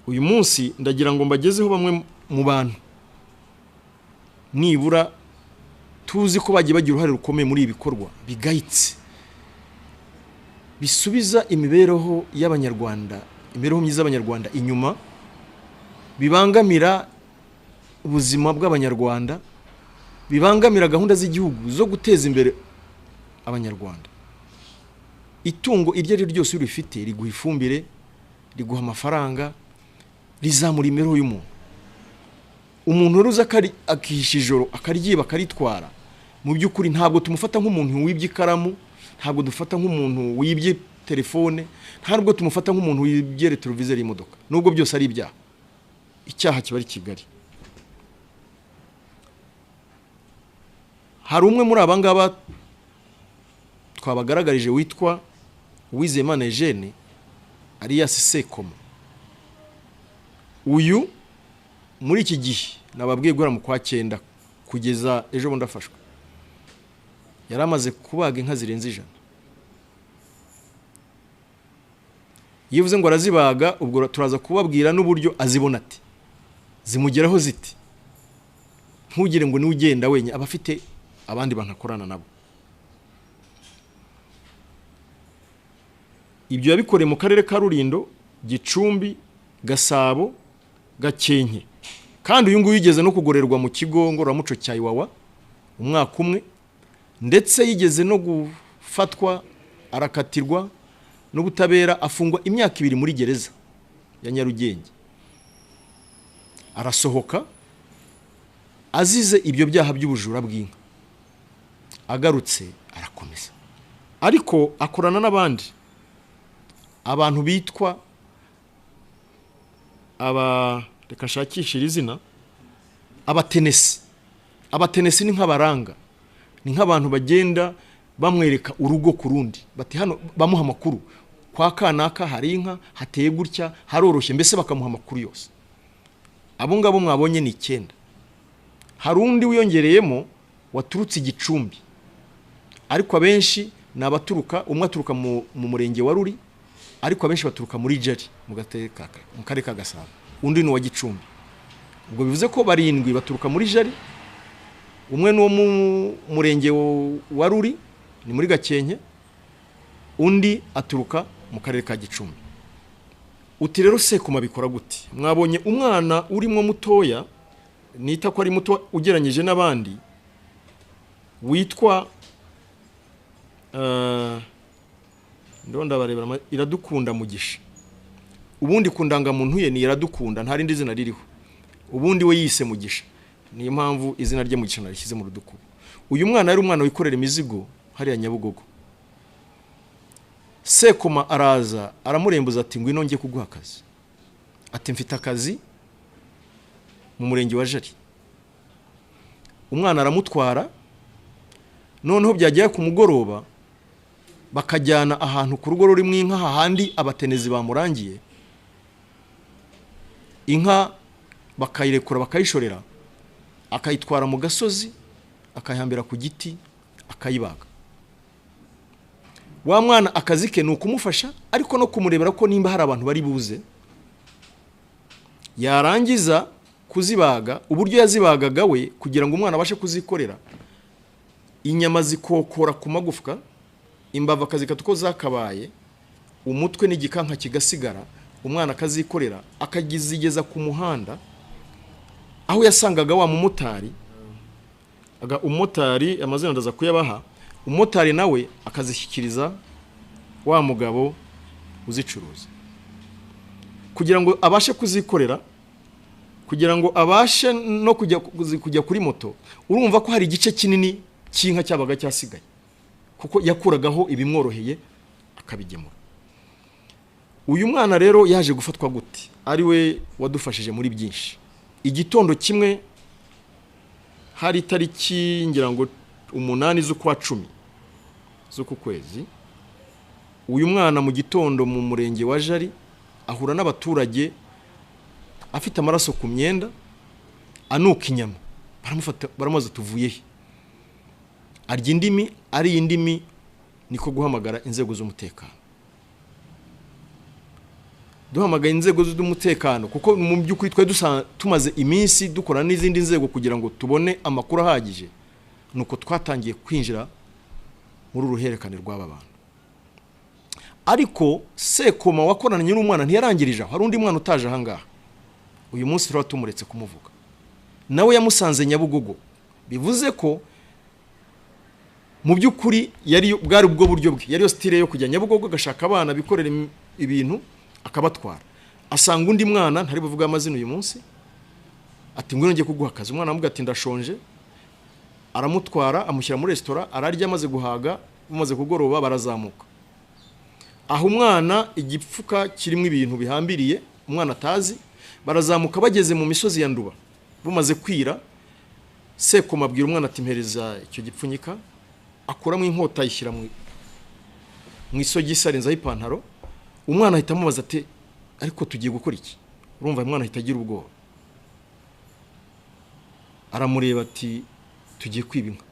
uyu munsi ndagira ngo mbagezeho bamwe mu bantu nibura tuzi ko bagiye bagira uruhare rukomeye muri ibikorwa bigayitse bisubiza imibereho y'abanyarwanda, imibereho myiza y'abanyarwanda inyuma, bibangamira ubuzima bw'abanyarwanda, bibangamira gahunda z'igihugu zo guteza imbere abanyarwanda. Itungo iryo ari ryose urifite riguha ifumbire, riguha amafaranga, rizamura imibereho y'umuntu. Umuntu ruza akihisha ijoro akaryiba akaritwara, mu by'ukuri ntabwo tumufata nk'umuntu wibye ikaramu, ntabwo dufata nk'umuntu wibye telefone, ntabwo tumufata nk'umuntu wibye televiziyo y'imodoka, nubwo byose ari ibyaha. Icyaha kiba ari Kigali. Hari umwe muri abangaba twabagaragarije witwa Uwizeyimana Eugene alias Sekoma. Uyu muri iki gihe nababwiye guhera mu kwa 9 kugeza ejo bundi afashwe, yaramaze kubaga inka zirenze 100. Yivuze ngo arazibaga, ubwo turaza kubabwira n'uburyo azibona ati, zimugeraho ziti. Ntugire ngo ni ugenda wenye, abafite abandi bankakorana nabo. Ibyo yabikoreye mu karere ka Rulindo, Gicumbi, Gasabo, Gakenke. Kandi uyu nguyu yigeze no kugorerwa mu kigo ngororamuco cya Iwawa umwaka umwe, ndetse yigeze no gufatwa arakatirwa n'ubutabera, afungwa imyaka 2 muri gereza ya Nyarugenge. Arasohoka azize ibyo byaha by'ubujura bw'inka. Agarutse arakomeza, ariko akorana n'abandi abantu bitwa reka shakishira izina, abatenesi. Abatenesi ni nk'abaranga, ni nk'abantu bagenda bamwereka urugo ku rundi, bati hano bamuha amakuru, kwa kanaka hari inka, hateye gutya, haroroshye, mbese bakamuha amakuru yose. Abo ngabo mwabonye ni 9. Hari undi wiyongereyemo waturutse Gicumbi, ariko abenshi nabaturuka, umwe aturuka mu murenge wa Ruri, ariko abenshi baturuka muri Jari mu karere ka Gasabo, undi ni wa Gicumbi. Ubwo bivuze ko 7 baturuka muri Jari, umwe no mu murenge wa Ruri ni muri Gakenke, undi aturuka mu karere ka Gicumbi. Uti rero Sekoma bikora gute? Mwabonye umwana urimo mutoya, nita ko ari muto ugeranyije n'abandi, witwa ndonda barebera Iradukunda Mugisha. Ubundi kundanga muntu ye ni Iradukunda, nta rindi zina ririho. Ubundi we yise Mugisha, niyo mpamvu izina rye Mugisha narishyize mu rudukubo. Uyu mwana yari umwana wikorera imizigo hariya Nyabugogo. Sekoma araza aramurembuza ati, ngwino ngiye kuguha akazi. Ati, mfite akazi mu murenge wa Jari. Umwana aramutwara, noneho byagiye ku mugoroba bakajyana ahantu ku rugo rurimo inka, hahandi abatenezi bamurangiye. Inka bakayirekura bakayishorera, akayitwara mu gasozi, akayihambira ku giti, akayibaga. Wa mwana akazi ke ni ukumufasha, ariko no kumurebera ko nimba hari abantu bari buze. Yarangiza kuzibaga, uburyo yazibagaga we kugira ngo umwana abashe kuzikorera, inyama zikokora ku magufwa, imbavu akazikata uko zakabaye, umutwe n'igikanka kigasigara, umwana akazikorera, akagizigeza ku muhanda, aho yasangaga wa mumotari. Umumotari amazina ndaza kuyabaha, umumotari nawe akazishyikiriza wa mugabo uzicuruza, kugira ngo abashe kuzikorera, kugira ngo abashe no kujya kuri moto. Urumva ko hari igice kinini cy'inka cyabaga cyasigaye, kuko yakuragaho ibimworoheye akabigemura. Uyu mwana rero yaje gufatwa gute? Ari we wadufashije muri byinshi. Igitondo kimwe hari tariki ngira ngo 8 z'ukwa 10 z'uku kwezi, uyu mwana mu gitondo mu murenge wa Jari ahura n'abaturage afite amaraso ku myenda, anuka inyama. Baramufata, baramaze tuvuye he? Arya indimi, ari indimi niko guhamagara inzego z'umutekano. duhamagaye inzego z'umutekano kuko mu by'ukuri twe tumaze iminsi dukora n'izindi nzego kugira ngo tubone amakuru ahagije nuko twatangiye kwinjira muri uruherekane rw'aba bantu. Ariko Sekoma wakoranye n'umwana ntiyarangirije aho, hari undi mwana utaje ahangaha uyu munsi rero tumuretse kumuvuga, nawe yamusanze Nyabugogo. Bivuze ko mu by'ukuri bwari ubwo buryo bwe, yari yo style yo kujya Nyabugogo gashaka abana bikorera ibintu akabatwara. Asanga undi mwana ntari buvuga amazina uyu munsi, ati ngwino ngiye kuguha akazi. Umwana amuga ati ndashonje, aramutwara amushyira muri restaurant, ararya amaze guhaga, bumaze kugoroba barazamuka. Aho umwana igipfuka kirimo ibintu bihambiriye, umwana atazi, barazamuka bageze mu misozi ya Nduba. Bumaze kwira, Sekoma abwira umwana ati mpereza icyo gipfunyika, akuramo inkota yishyira mu isogisi arenzaho ipantaro. Umwana ahita amubaza ati ariko tugiye gukora iki? Urumva umwana ahita agira ubwoba, aramureba ati tugiye kwiba inka.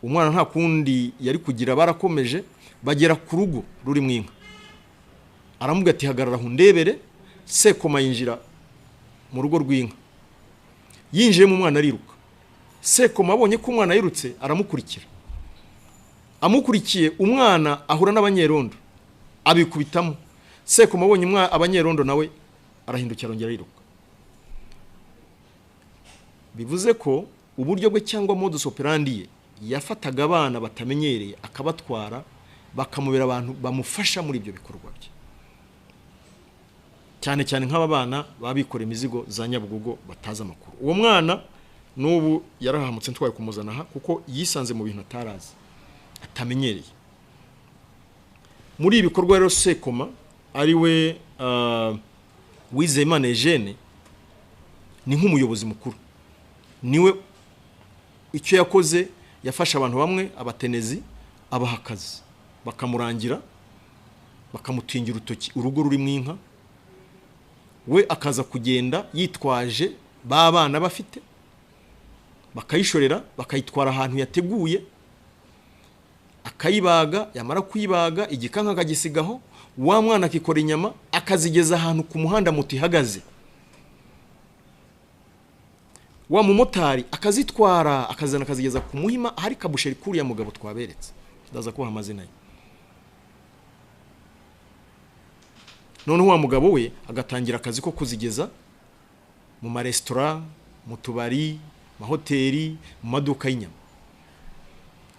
Umwana nta kundi yari kugira, barakomeje bagera ku rugo ruri mu inka. Aramuga ati hagarara hundebere. Sekoma yinjira mu rugo rw'inka, yinjiye mu mwana ariruka. Sekoma abonye ko umwana yirutse aramukurikira, amukurikiye umwana ahura n'abanyerondo abikubitamo. Sekoma abonye abanyerondo nawe arahindukira arongera ariruka. Bivuze ko uburyo bwe cyangwa modus operandi ye, yafataga abana batamenyereye akabatwara bakamubera abantu bamufasha muri ibyo bikorwa bye, cyane cyane nk'aba bana babikora imizigo za Nyabugogo bataza amakuru. Uwo mwana n'ubu yarahamutse ntwaye kumuzana aha kuko yisanze mu bintu atarazi atamenyereye. Muri ibikorwa rero Sekoma ari we Uwizeyimana Eugene ni nk'umuyobozi mukuru, niwe icyo yakoze yafasha abantu bamwe abatenezi abaha akazi, bakamurangira bakamutingira urutoki urugo ruri mu inka, we akaza kugenda yitwaje ba bana bafite, bakayishorera bakayitwara ahantu yateguye, akayibaga, yamara kuyibaga igikanka akagisigaho, wa mwana akikora inyama akazigeza ahantu ku muhanda moto ihagaze. Wa mumotari akazitwara akazana akazigeza ku Muhima hari kabusheri kuri ya mugabo twaberetse, ndaza kubaha amazina ye. None wa mugabo we agatangira akazi ko kuzigeza mu maresitora, mu tubari, mahoteli, mu maduka y'inyama.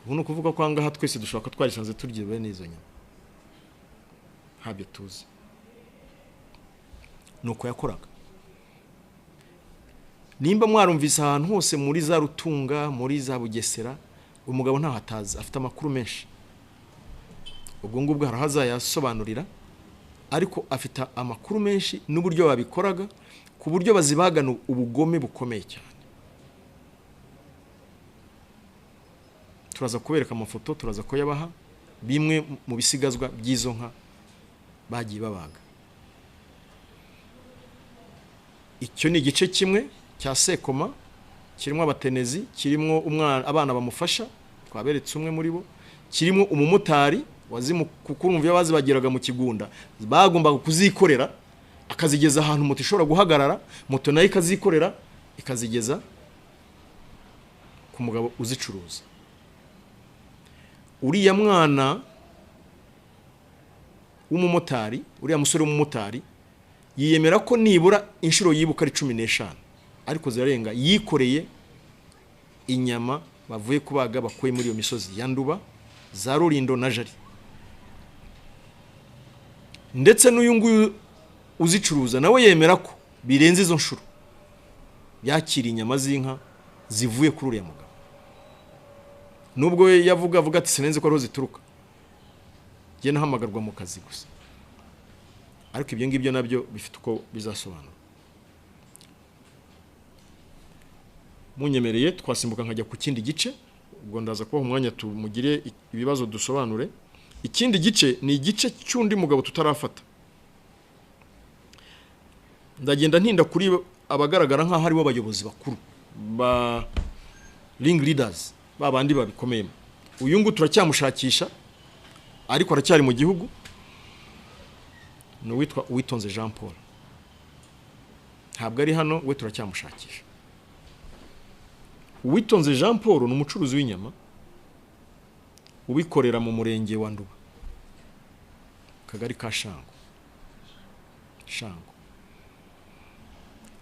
Ubu kuvuga ko angaha twese dushaka twarisanze turye bene izo nyama, habyo tuzi nuko yakoraga. Nimba mwarumvise ahantu hose muri za Rutunga, muri za Bugesera, umugabo nta hataza, afite amakuru menshi. Ubwo ngubwo harahaza yasobanurira, ariko afite amakuru menshi n'uburyo babikoraga, ku buryo bazibagana ubugome bukomeye cyane. Turaza kubereka amafoto, turaza ko yabaha bimwe mu bisigazwa by'izo nka bagiye babaga. Icyo ni igice kimwe cya Sekoma, kirimo abatenezi, kirimo abana bamufasha twaberetse umwe muri bo, kirimo umumotari wazimu kukurumva yabazi bageraga mu Kigunda, bagombaga kuzikorera akazigeza ahantu moto ishobora guhagarara, moto nayo ikazikorera ikazigeza ku mugabo uzicuruza. Uriya mwana w'umumotari, uriya musore w'umumotari yiyemera ko nibura inshuro yibuka ari 15, ariko zirarenga, yikoreye inyama bavuye kubaga bakuye muri iyo misozi ya Nduba, za Rulindo na Jari. Ndetse n'uyu nguyu uzicuruza nawe yemera ko birenze izo nshuro yakira inyama z'inka zivuye kuri uriya mugabo. Nubwo we avuga ati sinenze ko ariho zituruka, je nahamagarwa mu kazi gusa, ariko ibyo ngibyo nabyo bifite uko bizasobanura. Munyemereye twasimbuka nkajya ku kindi gice, ubwo ndaza kubaha umwanya tumugire ibibazo dusobanure. Ikindi gice ni igice cy'undi mugabo tutarafata. Ndagenda ntinda kuri abagaragara nkaho ari bo bayobozi bakuru ba ring leaders, babandi babikomeyemo. Uyu ngo turacyamushakisha ariko aracyari mu gihugu. ni uwitwa Uwitonze Jean Paul, ntabwo ari hano, we turacyamushakisha. Uwitonze Jean Paul ni umucuruzi w'inyama ubikorera mu murenge wa Nduba, kagari ka Shango.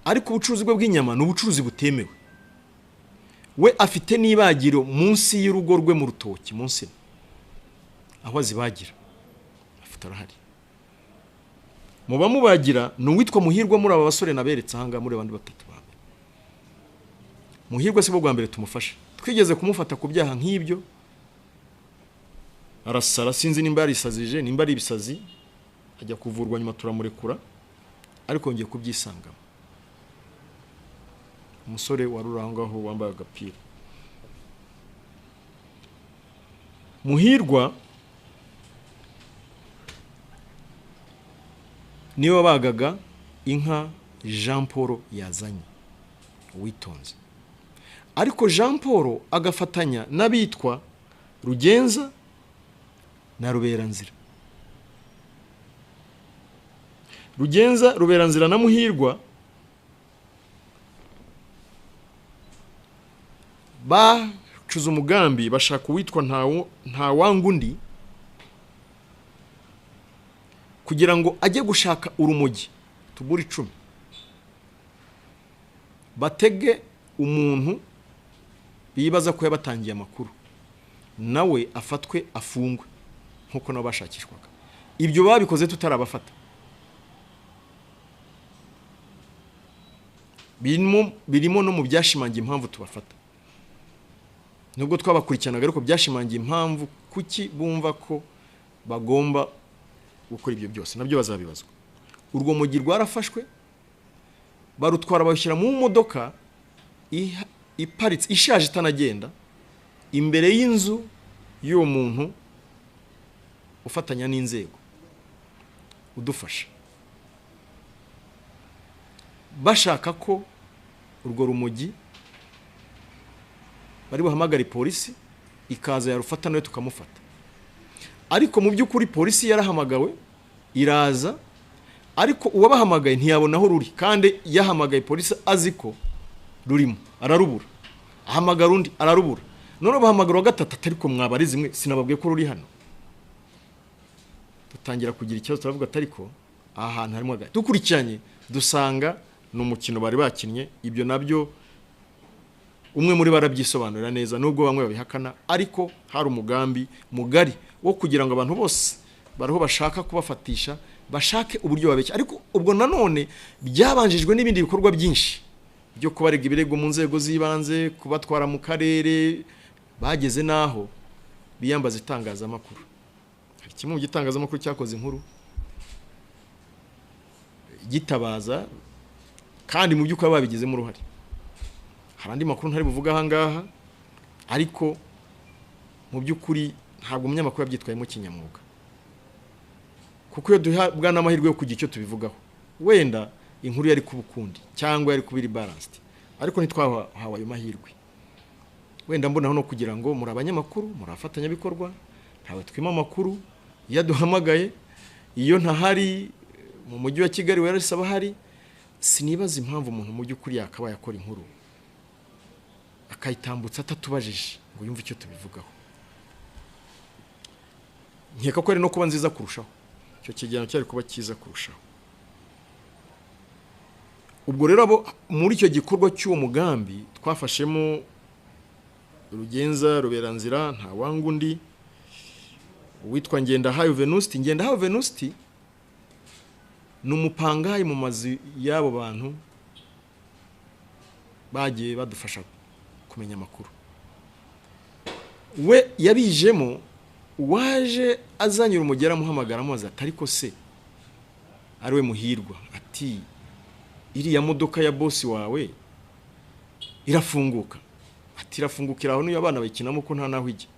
Ariko ubucuruzi bwe bw'inyama ni ubucuruzi butemewe. We afite n'ibagiro munsi y'urugo rwe mu rutoki, munsi aho azibagira afite arahari. Mu bamubagira ni uwitwa Muhirwa, muri aba basore naberetse ahanga muri abandi batatu bawe. Muhirwa si bwo bwa mbere tumufasha, twigeze kumufata ku byaha nk'ibyo, arasara, sinzi nimba yarisazije nimba ari ibisazi, ajya kuvurwa nyuma turamurekura, ariko ngiye kubyisangamo. Umusore wari urangaho wambaye agapira. Muhirwa niwe wabagaga inka Jean Paul yazanye, Uwitonze. Ariko Jean Paul agafatanya n'abitwa Rugenza na Ruberanzira. Rugenza, Ruberanzira na Muhirwa bacuze umugambi bashaka uwitwa Ntawangundi kugira ngo ajye gushaka urumogi tubura 10, batege umuntu bibaza ko yabatangiye amakuru, nawe afatwe afungwe nkuko nabo bashakishwaga. Ibyo babikoze tutarabafata, birimo no mu byashimangiye impamvu tubafata. Nubwo twabakurikiranaga ariko byashimangiye impamvu kuki bumva ko bagomba gukora ibyo byose, nabyo bazabibazwa. Urwo mugi rwarafashwe, barutwara bashyira mu modoka iparitse ishaje itanagenda imbere y'inzu y'uwo muntu ufatanya n'inzego udufasha, bashaka ko urwo rumogi bari buhamagara polisi ikaza yarufata nawe tukamufata. Ariko mu by'ukuri polisi yarahamagawe iraza, ariko uwabahamagaye ntiyabona aho ruri, kandi yahamagaye polisi aziko rurimo ararubura, ahamagara undi ararubura, none bahamagara gatatu ariko mwabari zimwe sinababwiye ko ruri hano. Dutangira kugira ikibazo, turavuga ariko aha hantu harimo agati. Dukurikiranye dusanga n'umukino bari bakinnye. Ibyo nabyo umwe muri barabyisobanurira neza, nubwo bamwe babihakana, ariko hari umugambi mugari wo kugira ngo abantu bose bariho bashaka kubafatisha bashake uburyo babeshya. Ariko ubwo nanone byabanjijwe n'ibindi bikorwa byinshi byo kubarega ibirego mu nzego z'ibanze, kubatwara mu karere, bageze naho biyambaza itangazamakuru. Hari kimwe mu gitangazamakuru cyakoze inkuru gitabaza, kandi mu by'ukuri babigizemo uruhare. Hari andi makuru ntari buvuga aha ngaha, ariko mu by'ukuri ntabwo umunyamakuru yabyitwayemo kinyamwuga, kuko iyo duhabwa n'amahirwe yo kugira icyo tubivugaho, wenda inkuru yari kuba ukundi cyangwa yari kuba iri balanced, ariko ntitwahawe ayo mahirwe. Wenda mbonaho no kugira ngo muri abanyamakuru, muri abafatanyabikorwa, ntawe twima amakuru iyo duhamagaye, iyo ntahari mu mujyi wa Kigali werasaba hari, sinibaza impamvu umuntu mu by'ukuri yakaba yakora inkuru akayitambutsa atatubajije ngo yumve icyo tubivugaho. Nkeka ko ari no kuba nziza kurushaho, icyo kijyano cyari kuba cyiza kurushaho. Ubwo rero abo muri icyo gikorwa cy'uwo mugambi twafashemo Rugenza, Ruberanzira, Ntawangundi, uwitwa Ngendahayo Venusti. Ngendahayo Venusti ni umupangayi mu mazi y'abo bantu bagiye badufasha kumenya amakuru. We yabijemo, waje azanyura umugera muhamagara amazi atariko se ariwe Muhirwa, ati iriya modoka ya boss wawe irafunguka. Ati irafungukira aho niyo abana bakinamo ko nta naho ijya.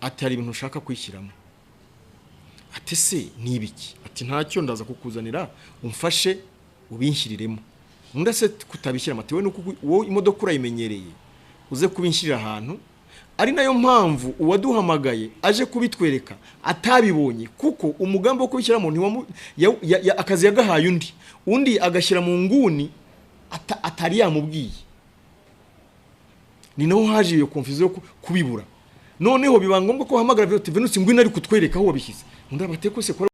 Ati hari ibintu ushaka kwishyiramo. Ati se ni ibiki? Ati ntacyo ndaza kukuzanira umfashe ubinshiriremo. Undi se kutabishyira, ati we nuko wowe imodoka urayimenyereye uze kubinshyirira ahantu ari nayo mpamvu uwaduhamagaye aje kubitwereka atabibonye, kuko umugambi wo kubishyira mu akazi yagahaye undi agashyira mu nguni atari yamubwiye. Ni naho haje iyo confusion yo kubibura. Noneho biba ngombwa ko hamagara Venus ngwino ari kutwereka aho wabishyize. Undi abateko se